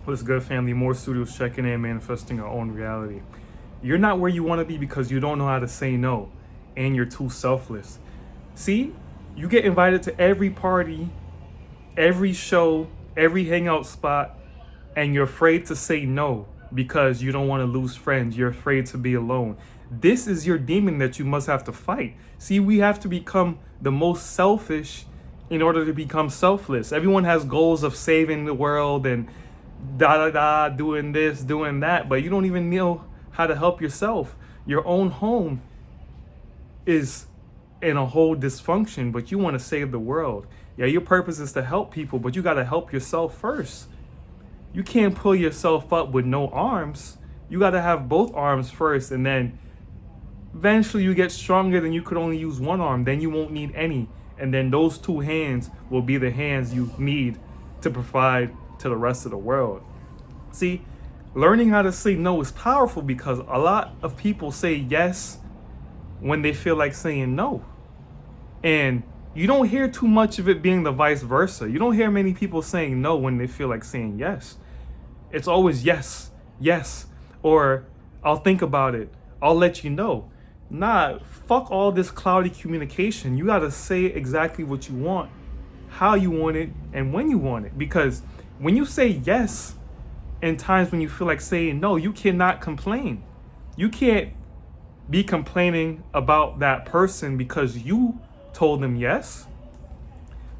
What's good, family? More studios checking in, manifesting our own reality. You're not where you want to be because you don't know how to say no and you're too selfless. See, you get invited to every party, every show, every hangout spot, and you're afraid to say no because you don't want to lose friends. You're afraid to be alone. This is your demon that you must have to fight. See, we have to become the most selfish in order to become selfless. Everyone has goals of saving the world and doing this, doing that, but you don't even know how to help yourself. Your own home is in a whole dysfunction, but you want to save the world. Yeah, your purpose is to help people, but you got to help yourself first. You can't pull yourself up with no arms. You got to have both arms first, and then eventually you get stronger, then you could only use one arm, then you won't need any, and then those two hands will be the hands you need to provide to the rest of the world. See, learning how to say no is powerful because a lot of people say yes when they feel like saying no. And you don't hear too much of it being the vice versa. You don't hear many people saying no when they feel like saying yes. It's always yes, yes, or I'll think about it, I'll let you know. Nah, fuck all this cloudy communication. You gotta say exactly what you want, how you want it, and when you want it. Because when you say yes in times when you feel like saying no, you cannot complain. You can't be complaining about that person because you told them yes.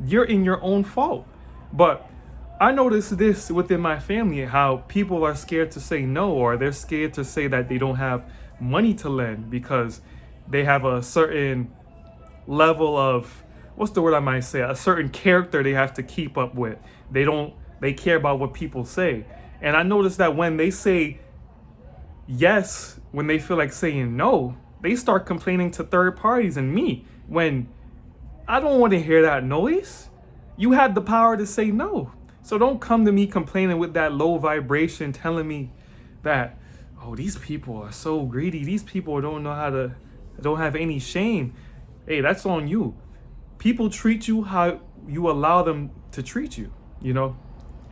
You're in your own fault. But I noticed this within my family, how people are scared to say no, or they're scared to say that they don't have money to lend because they have a certain level of, what's the word I might say, a certain character they have to keep up with. They care about what people say. And I noticed that when they say yes, when they feel like saying no, they start complaining to third parties and me, when I don't want to hear that noise. You had the power to say no. So don't come to me complaining with that low vibration, telling me that, oh, these people are so greedy. These people don't have any shame. Hey, that's on you. People treat you how you allow them to treat you, you know?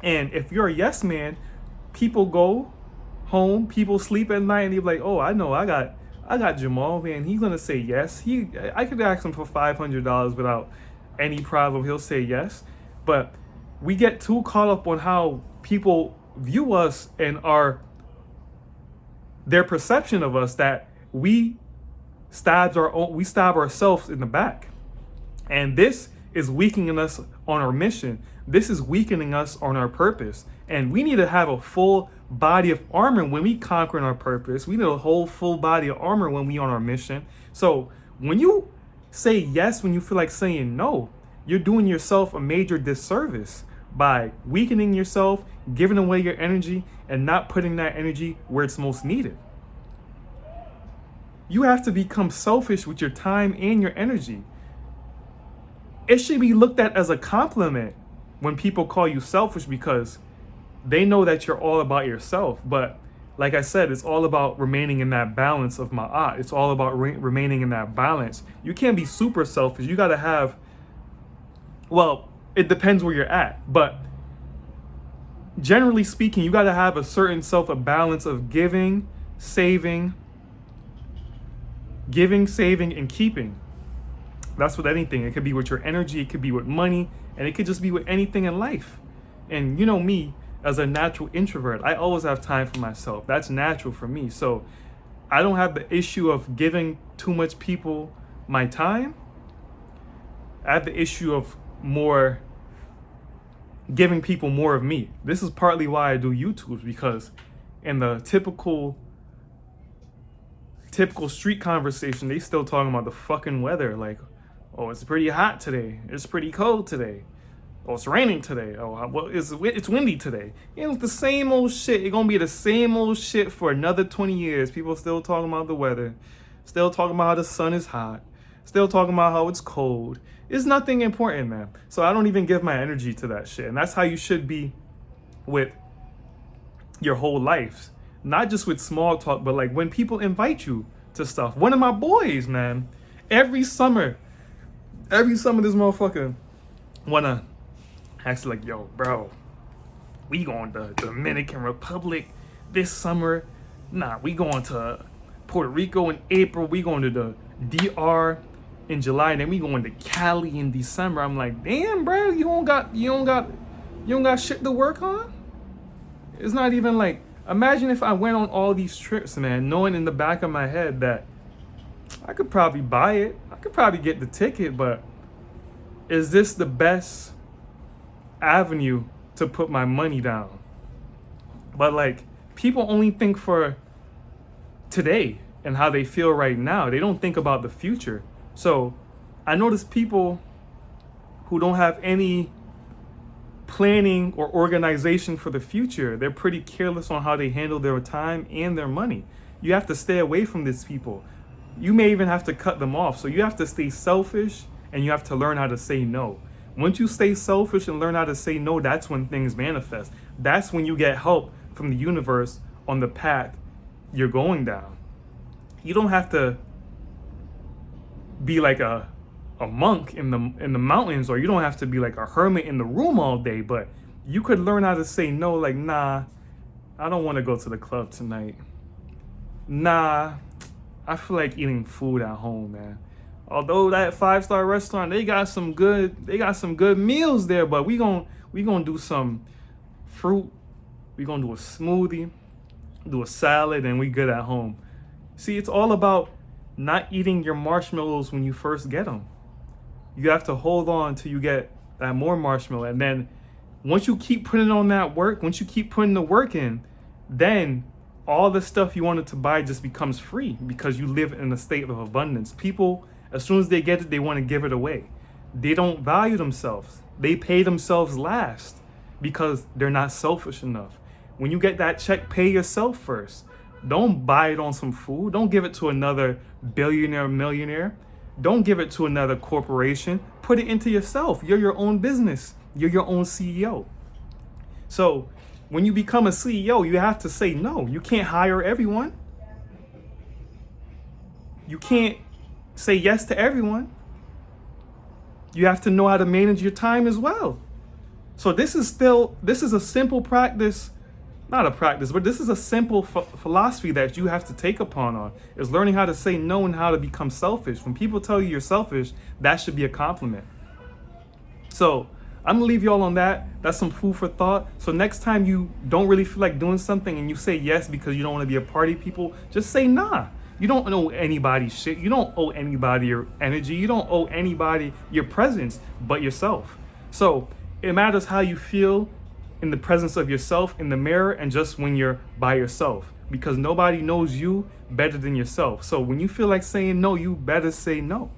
And if you're a yes man, people go home, people sleep at night, and they're like, oh, I know, I got Jamal, man. He's gonna say yes. I could ask him for $500 without any problem. He'll say yes. But we get too caught up on how people view us and their perception of us, that we stab ourselves in the back. And this is weakening us on our mission. This is weakening us on our purpose. And we need to have a full body of armor when we conquer our purpose. We need a whole full body of armor when we on our mission. So when you say yes, when you feel like saying no, you're doing yourself a major disservice by weakening yourself, giving away your energy, and not putting that energy where it's most needed. You have to become selfish with your time and your energy. It should be looked at as a compliment when people call you selfish, because they know that you're all about yourself. But like I said, it's all about remaining in that balance of ma'at. It's all about remaining in that balance. You can't be super selfish. You got to have, well, it depends where you're at. But generally speaking, you got to have a certain a balance of giving, saving, and keeping. That's with anything. It could be with your energy, it could be with money, and it could just be with anything in life. And you know me, as a natural introvert, I always have time for myself. That's natural for me. So I don't have the issue of giving too much people my time. I have the issue of more giving people more of me. This is partly why I do YouTube, because in the typical street conversation, they still talking about the fucking weather. Like, oh, it's pretty hot today. It's pretty cold today. Oh, it's raining today. Oh, well, it's windy today. You know, it's the same old shit. It's gonna be the same old shit for another 20 years. People still talking about the weather. Still talking about how the sun is hot. Still talking about how it's cold. It's nothing important, man. So I don't even give my energy to that shit. And that's how you should be with your whole life. Not just with small talk, but like when people invite you to stuff. One of my boys, man, every summer this motherfucker wanna ask, like, yo, bro, we going to Dominican Republic this summer. Nah, we going to Puerto Rico in April. We going to the DR in July, and then we going to Cali in December. I'm like, damn, bro, you don't got shit to work on. It's not even like, imagine if I went on all these trips, man, knowing in the back of my head that I could probably buy it. I could probably get the ticket, but is this the best avenue to put my money down? But like, people only think for today and how they feel right now. They don't think about the future. So I notice people who don't have any planning or organization for the future. They're pretty careless on how they handle their time and their money. You have to stay away from these people. You may even have to cut them off. So you have to stay selfish, and you have to learn how to say no. Once you stay selfish and learn how to say no, that's when things manifest. That's when you get help from the universe on the path you're going down. You don't have to be like a monk in the mountains, or you don't have to be like a hermit in the room all day, but you could learn how to say no. Like, nah, I don't want to go to the club tonight. Nah, I feel like eating food at home, man. Although that 5-star restaurant, they got some good meals there, but we gonna do some fruit. We gonna do a smoothie, do a salad, and we good at home. See, it's all about not eating your marshmallows when you first get them. You have to hold on till you get that more marshmallow, and then once you keep putting on that work, once you keep putting the work in, then all the stuff you wanted to buy just becomes free because you live in a state of abundance. People, as soon as they get it, they want to give it away. They don't value themselves. They pay themselves last because they're not selfish enough. When you get that check, pay yourself first. Don't buy it on some food. Don't give it to another billionaire, millionaire. Don't give it to another corporation. Put it into yourself. You're your own business. You're your own CEO. So when you become a CEO, you have to say no. You can't hire everyone. You can't say yes to everyone. You have to know how to manage your time as well. So this is a simple practice, not a practice, but this is a simple philosophy that you have to take upon is learning how to say no and how to become selfish. When people tell you you're selfish, that should be a compliment. So I'm gonna leave y'all on that. That's some food for thought. So next time you don't really feel like doing something and you say yes because you don't want to be a party people, just say nah. You don't owe anybody shit. You don't owe anybody your energy. You don't owe anybody your presence but yourself. So it matters how you feel in the presence of yourself in the mirror and just when you're by yourself, because nobody knows you better than yourself. So when you feel like saying no, you better say no.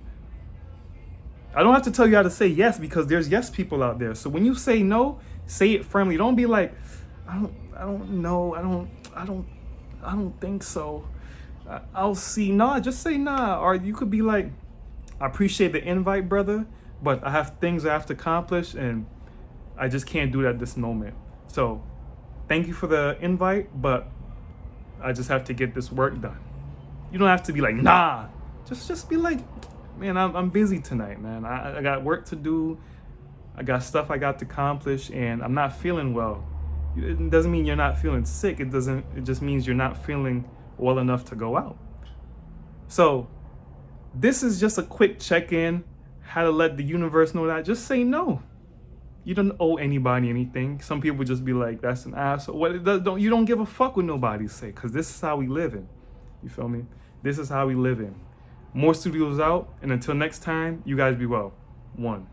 I don't have to tell you how to say yes because there's yes people out there. So when you say no, say it firmly. Don't be like, I don't know. I don't think so. I'll see. Nah, just say nah. Or you could be like, I appreciate the invite, brother, but I have things I have to accomplish and I just can't do that at this moment. So thank you for the invite, but I just have to get this work done. You don't have to be like, nah. Just be like, man, I'm busy tonight, man. I got work to do. I got stuff I got to accomplish, and I'm not feeling well. It doesn't mean you're not feeling sick. It just means you're not feeling well enough to go out. So this is just a quick check-in, how to let the universe know that. Just say no. You don't owe anybody anything. Some people just be like, that's an asshole. You don't give a fuck what nobody say, because this is how we live in. You feel me? This is how we live in. More studios out, and until next time, you guys be well. 1.